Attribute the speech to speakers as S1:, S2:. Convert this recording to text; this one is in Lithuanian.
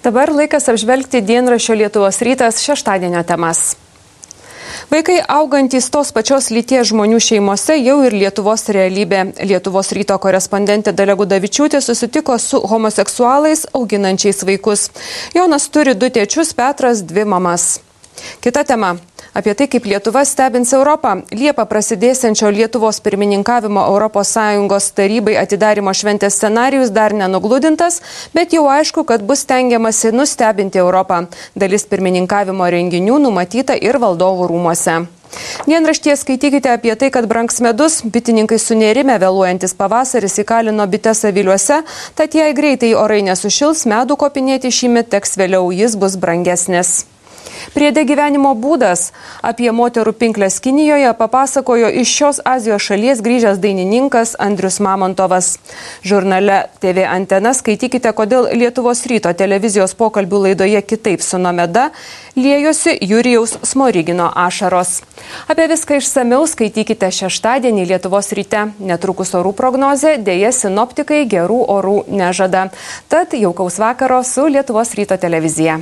S1: Dabar laikas apžvelgti dienraščio Lietuvos rytas šeštadienio temas. Vaikai augantys tos pačios lyties žmonių šeimose jau ir Lietuvos realybė. Lietuvos ryto korespondentė Dalia Gudavičiūtė susitiko su homoseksualais auginančiais vaikus. Jonas turi 2 tėčius, Petras 2 mamas. Kita tema. Apie tai, kaip Lietuva stebins Europą. Liepą prasidėsiančio Lietuvos pirmininkavimo ES tarybai atidarimo šventės scenarijus dar nenugludintas, bet jau aišku, kad bus stengiamasi nustebinti Europą. Dalis pirmininkavimo renginių numatyta ir valdovų rūmuose. Dienraštyje skaitykite apie tai, kad brangs medus, bitininkai sunerime vėluojantis pavasaris įkalino bites aviliuose, tad jei greitai orai nesušils, medų kopinėti šįmet teks vėliau, jis bus brangesnis. Priede gyvenimo būdas. Apie moterų pinkles Kinijoje papasakojo iš šios Azijos šalies grįžęs dainininkas Andrius Mamontovas. Žurnale TV Antena skaitykite, kodėl Lietuvos ryto televizijos pokalbių laidoje Kitaip su Nomeda liejosi Jurijaus Smorigino ašaros. Apie viską išsamiau skaitykite šeštadienį Lietuvos ryte. Netrukus orų prognozė, dėja sinoptikai gerų orų nežada. Tad jaukaus vakaro su Lietuvos ryto televizija.